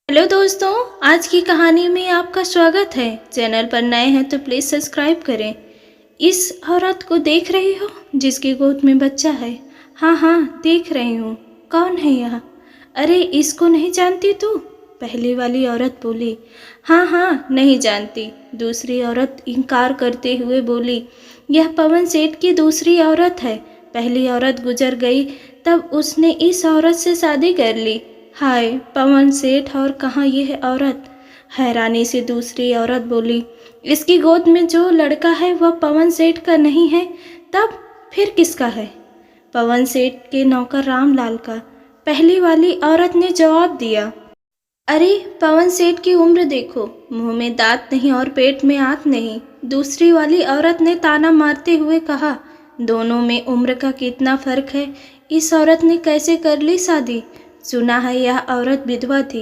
Hello दोस्तों, आज की कहानी में आपका स्वागत है। चैनल पर नए हैं तो प्लीज़ सब्सक्राइब करें। इस औरत को देख रही हो जिसकी गोद में बच्चा है? हाँ हाँ, देख रही हूँ। कौन है यह? अरे, इसको नहीं जानती तू? पहली वाली औरत बोली। हाँ हाँ, नहीं जानती। दूसरी औरत इनकार करते हुए बोली, यह पवन सेठ की दूसरी औरत है। पहली औरत गुजर गई, तब उसने इस औरत से शादी कर ली। हाय, पवन सेठ और कहाँ यह औरत? हैरानी से दूसरी औरत बोली, इसकी गोद में जो लड़का है वह पवन सेठ का नहीं है। तब फिर किसका है? पवन सेठ के नौकर रामलाल का। पहली वाली औरत ने जवाब दिया। अरे, पवन सेठ की उम्र देखो, मुंह में दांत नहीं और पेट में आंत नहीं। दूसरी वाली औरत ने ताना मारते हुए कहा। दोनों में उम्र का कितना फर्क है। इस औरत ने कैसे कर ली शादी? सुना है यह औरत विधवा थी।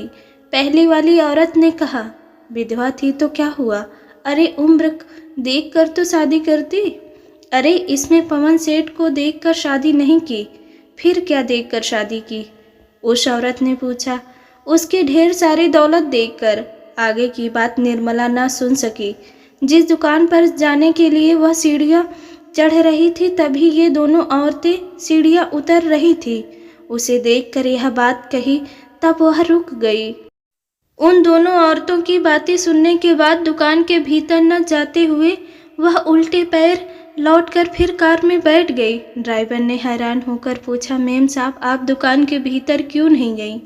पहली वाली औरत ने कहा। विधवा थी तो क्या हुआ? अरे, उम्र देख कर तो शादी करती। अरे, इसमें पवन सेठ को देखकर शादी नहीं की, फिर क्या देखकर शादी की? उस औरत ने पूछा। उसकी ढेर सारी दौलत देखकर। आगे की बात निर्मला न सुन सकी। जिस दुकान पर जाने के लिए वह सीढ़ियां चढ़ रही थी, तभी ये दोनों औरतें सीढ़ियां उतर रही थी। उसे देखकर यह बात कही, तब वह रुक गई। उन दोनों औरतों की बातें सुनने के बाद दुकान के भीतर न जाते हुए वह उल्टे पैर लौटकर फिर कार में बैठ गई। ड्राइवर ने हैरान होकर पूछा, मेम साहब, आप दुकान के भीतर क्यों नहीं गई?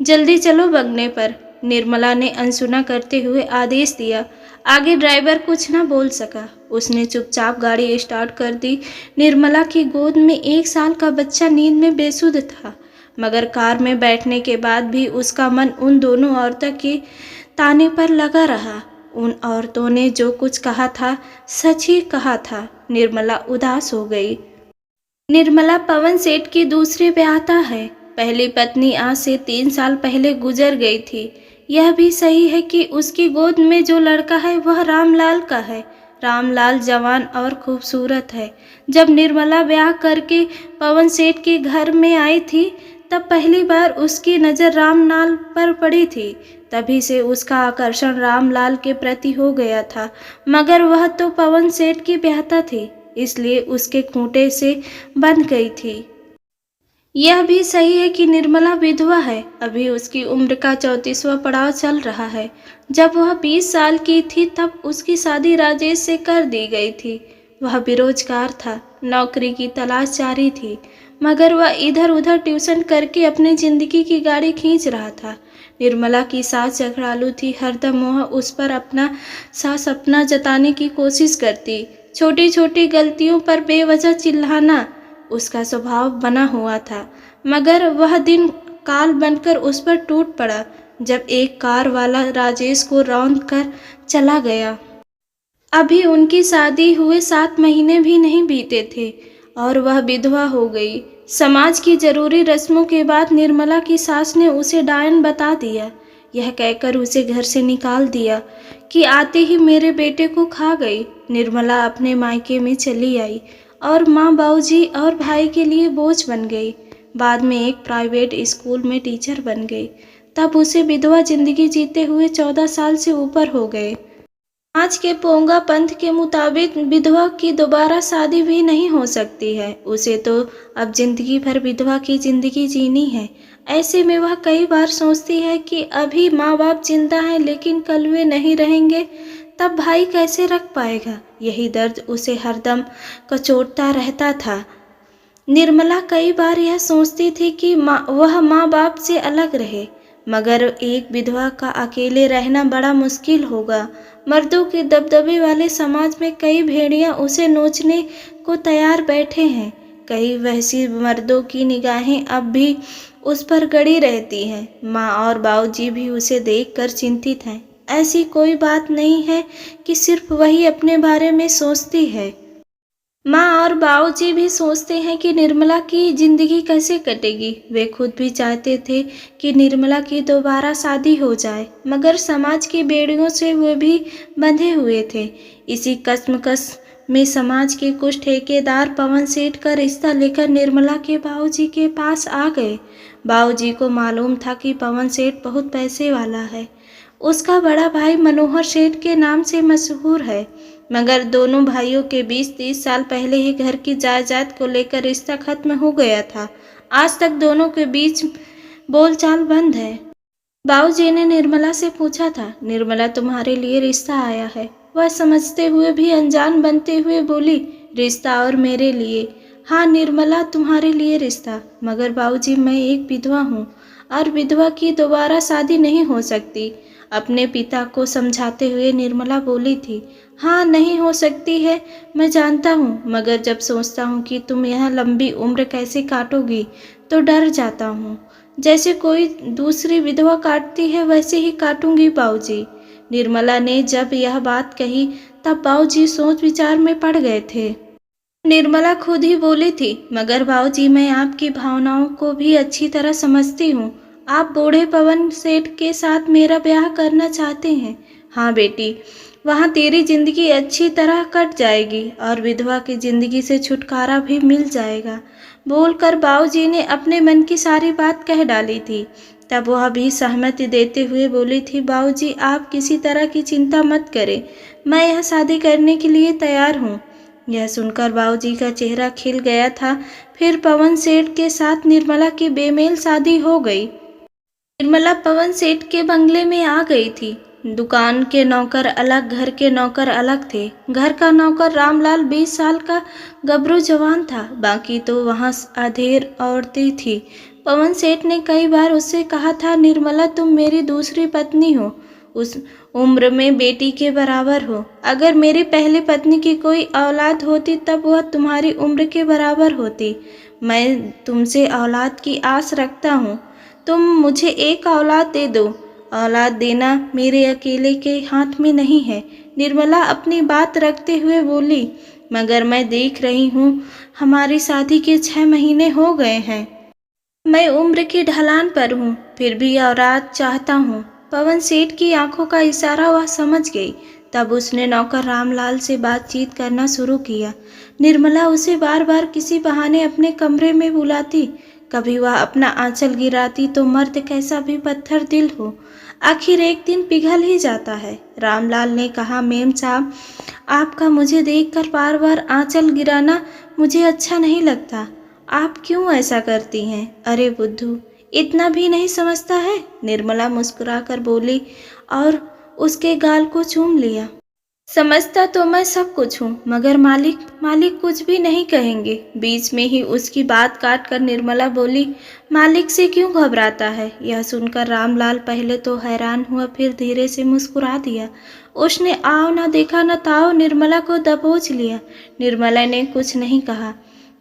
जल्दी चलो बगने पर, निर्मला ने अनसुना करते हुए आदेश दिया। आगे ड्राइवर कुछ न बोल सका। उसने चुपचाप गाड़ी स्टार्ट कर दी। निर्मला की गोद में 1 साल का बच्चा नींद में बेसुध था, मगर कार में बैठने के बाद भी उसका मन उन दोनों औरतों के ताने पर लगा रहा। उन औरतों ने जो कुछ कहा था, सच ही कहा था। निर्मला उदास हो गई। निर्मला पवन सेठ की दूसरी ब्याहता है। पहली पत्नी आज से 3 साल पहले गुजर गई थी। यह भी सही है कि उसकी गोद में जो लड़का है वह रामलाल का है। रामलाल जवान और खूबसूरत है। जब निर्मला ब्याह करके पवन सेठ के घर में आई थी, तब पहली बार उसकी नज़र रामलाल पर पड़ी थी। तभी से उसका आकर्षण रामलाल के प्रति हो गया था, मगर वह तो पवन सेठ की ब्याहता थी, इसलिए उसके खूंटे से बंध गई थी। यह भी सही है कि निर्मला विधवा है। अभी उसकी उम्र का 34वां पड़ाव चल रहा है। जब वह 20 साल की थी, तब उसकी शादी राजेश से कर दी गई थी। वह बेरोजगार था, नौकरी की तलाश जारी थी, मगर वह इधर उधर ट्यूशन करके अपनी जिंदगी की गाड़ी खींच रहा था। निर्मला की सास झगड़ालू थी। हरदम वह उस पर अपना सपना जताने की कोशिश करती। छोटी छोटी गलतियों पर बेवजह चिल्लाना उसका स्वभाव बना हुआ था, मगर वह दिन काल बनकर उस पर टूट पड़ा जब एक कार वाला राजेश को रौंद कर चला गया। अभी उनकी शादी हुए 7 महीने भी नहीं बीते थे और वह विधवा हो गई। समाज की जरूरी रस्मों के बाद निर्मला की सास ने उसे डायन बता दिया। यह कहकर उसे घर से निकाल दिया कि आते ही मेरे बेटे को खा गई। निर्मला अपने मायके में चली आई और माँ, बाबूजी और भाई के लिए बोझ बन गई। बाद में एक प्राइवेट स्कूल में टीचर बन गई। तब उसे विधवा जिंदगी जीते हुए 14 साल से ऊपर हो गए। आज के पोंगा पंथ के मुताबिक विधवा की दोबारा शादी भी नहीं हो सकती है। उसे तो अब जिंदगी भर विधवा की जिंदगी जीनी है। ऐसे में वह कई बार सोचती है कि अभी माँ बाप जिंदा हैं, लेकिन कल वे नहीं रहेंगे, तब भाई कैसे रख पाएगा? यही दर्द उसे हरदम कचोटता रहता था। निर्मला कई बार यह सोचती थी कि वह माँ बाप से अलग रहे, मगर एक विधवा का अकेले रहना बड़ा मुश्किल होगा। मर्दों के दबदबे वाले समाज में कई भेड़िया उसे नोचने को तैयार बैठे हैं। कई वैसी मर्दों की निगाहें अब भी उस पर गड़ी रहती हैं। माँ और बाबूजी भी उसे देखकर चिंतित हैं। ऐसी कोई बात नहीं है कि सिर्फ वही अपने बारे में सोचती है। माँ और बाबूजी भी सोचते हैं कि निर्मला की जिंदगी कैसे कटेगी। वे खुद भी चाहते थे कि निर्मला की दोबारा शादी हो जाए, मगर समाज की बेड़ियों से वे भी बंधे हुए थे। इसी कश्मकश में समाज के कुछ ठेकेदार पवन सेठ का रिश्ता लेकर निर्मला के बाबूजी के पास आ गए। बाबूजी को मालूम था कि पवन सेठ बहुत पैसे वाला है। उसका बड़ा भाई मनोहर सेठ के नाम से मशहूर है, मगर दोनों भाइयों के बीच 30 साल पहले ही घर की जायदाद को लेकर रिश्ता खत्म हो गया था। आज तक दोनों के बीच बोलचाल बंद है। बाबूजी ने निर्मला से पूछा था, निर्मला तुम्हारे लिए रिश्ता आया है। वह समझते हुए भी अनजान बनते हुए बोली, रिश्ता और मेरे लिए? हाँ निर्मला, तुम्हारे लिए रिश्ता। मगर बाबूजी, मैं एक विधवा हूँ और विधवा की दोबारा शादी नहीं हो सकती। अपने पिता को समझाते हुए निर्मला बोली थी। हाँ नहीं हो सकती है, मैं जानता हूँ, मगर जब सोचता हूँ कि तुम यह लंबी उम्र कैसे काटोगी तो डर जाता हूँ। जैसे कोई दूसरी विधवा काटती है वैसे ही काटूंगी बाबूजी। निर्मला ने जब यह बात कही तब बाबूजी सोच विचार में पड़ गए थे। निर्मला खुद ही बोली थी, मगर बाबूजी, मैं आपकी भावनाओं को भी अच्छी तरह समझती हूँ। आप बूढ़े पवन सेठ के साथ मेरा ब्याह करना चाहते हैं। हाँ बेटी, वहाँ तेरी जिंदगी अच्छी तरह कट जाएगी और विधवा की जिंदगी से छुटकारा भी मिल जाएगा। बोलकर बाबूजी ने अपने मन की सारी बात कह डाली थी। तब वह भी सहमति देते हुए बोली थी, बाबूजी आप किसी तरह की चिंता मत करें, मैं यह शादी करने के लिए तैयार हूँ। यह सुनकर बाबूजी का चेहरा खिल गया था। फिर पवन सेठ के साथ निर्मला की बेमेल शादी हो गई। निर्मला पवन सेठ के बंगले में आ गई थी। दुकान के नौकर अलग, घर के नौकर अलग थे। घर का नौकर रामलाल 20 साल का गबरू जवान था, बाकी तो वहाँ अधेड़ औरतें थी। पवन सेठ ने कई बार उससे कहा था, निर्मला तुम मेरी दूसरी पत्नी हो, उस उम्र में बेटी के बराबर हो। अगर मेरी पहली पत्नी की कोई औलाद होती तब वह तुम्हारी उम्र के बराबर होती। मैं तुमसे औलाद की आस रखता हूँ, तुम मुझे एक औलाद दे दो। औलाद देना मेरे अकेले के हाथ में नहीं है। निर्मला अपनी बात रखते हुए बोली, मगर मैं देख रही हूँ हमारी शादी के 6 महीने हो गए हैं। मैं उम्र की ढलान पर हूँ, फिर भी औलाद चाहता हूँ। पवन सेठ की आंखों का इशारा वह समझ गई। तब उसने नौकर रामलाल से बातचीत करना शुरू किया। निर्मला उसे बार बार किसी बहाने अपने कमरे में बुलाती। कभी वह अपना आंचल गिराती तो मर्द कैसा भी पत्थर दिल हो, आखिर एक दिन पिघल ही जाता है। रामलाल ने कहा, मेम साहब, आपका मुझे देखकर बार बार आंचल गिराना मुझे अच्छा नहीं लगता। आप क्यों ऐसा करती हैं? अरे बुद्धू, इतना भी नहीं समझता है? निर्मला मुस्कुराकर बोली और उसके गाल को चूम लिया। समझता तो मैं सब कुछ हूँ, मगर मालिक कुछ भी नहीं कहेंगे। बीच में ही उसकी बात काट कर निर्मला बोली, मालिक से क्यों घबराता है? यह सुनकर रामलाल पहले तो हैरान हुआ, फिर धीरे से मुस्कुरा दिया। उसने आओ ना देखा न ताओ निर्मला को दबोच लिया। निर्मला ने कुछ नहीं कहा।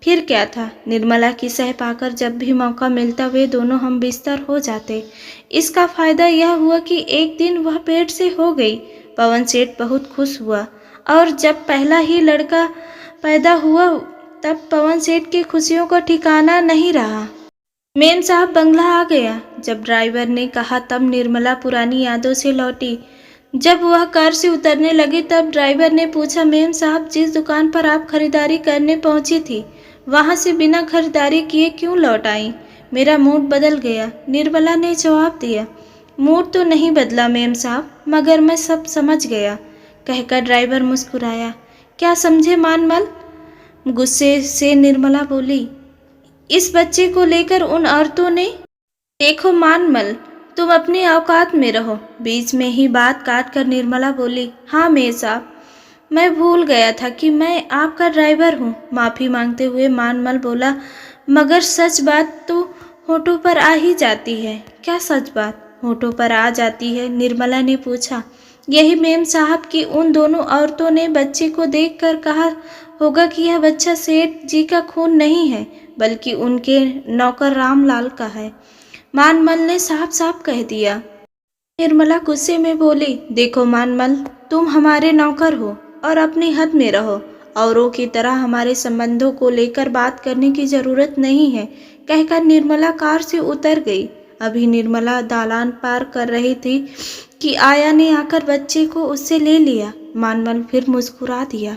फिर क्या था, निर्मला की सह पाकर जब भी मौका मिलता वे दोनों हम बिस्तर हो जाते। इसका फायदा यह हुआ कि एक दिन वह पेट से हो गई। पवन सेठ बहुत खुश हुआ और जब पहला ही लड़का पैदा हुआ तब पवन सेठ की खुशियों का ठिकाना नहीं रहा। मेम साहब बंगला आ गया। जब ड्राइवर ने कहा तब निर्मला पुरानी यादों से लौटी। जब वह कार से उतरने लगी तब ड्राइवर ने पूछा, मेम साहब जिस दुकान पर आप खरीदारी करने पहुंची थी वहां से बिना खरीदारी किए क्यों लौट आई? मेरा मूड बदल गया, निर्मला ने जवाब दिया। मूड तो नहीं बदला मेम साहब, मगर मैं सब समझ गया, कहकर ड्राइवर मुस्कुराया। क्या समझे मानमल? गुस्से से निर्मला बोली। इस बच्चे को लेकर उन औरतों ने। देखो मानमल, तुम अपनी औकात में रहो। बीच में ही बात काट कर निर्मला बोली, हाँ मेम साहब, मैं भूल गया था कि मैं आपका ड्राइवर हूँ। माफ़ी मांगते हुए मानमल बोला, मगर सच बात तो होठों पर आ ही जाती है। क्या सच बात होठों पर आ जाती है? निर्मला ने पूछा। यही मेम साहब की उन दोनों औरतों ने बच्चे को देखकर कहा होगा कि यह बच्चा सेठ जी का खून नहीं है, बल्कि उनके नौकर रामलाल का है। मानमल ने साफ साफ कह दिया। निर्मला गुस्से में बोली, देखो मानमल, तुम हमारे नौकर हो और अपनी हद में रहो। औरों की तरह हमारे संबंधों को लेकर बात करने की जरूरत नहीं है, कहकर निर्मला कार से उतर गई। अभी निर्मला दालान पार कर रही थी कि आया ने आकर बच्चे को उससे ले लिया। मानमल फिर मुस्कुरा दिया।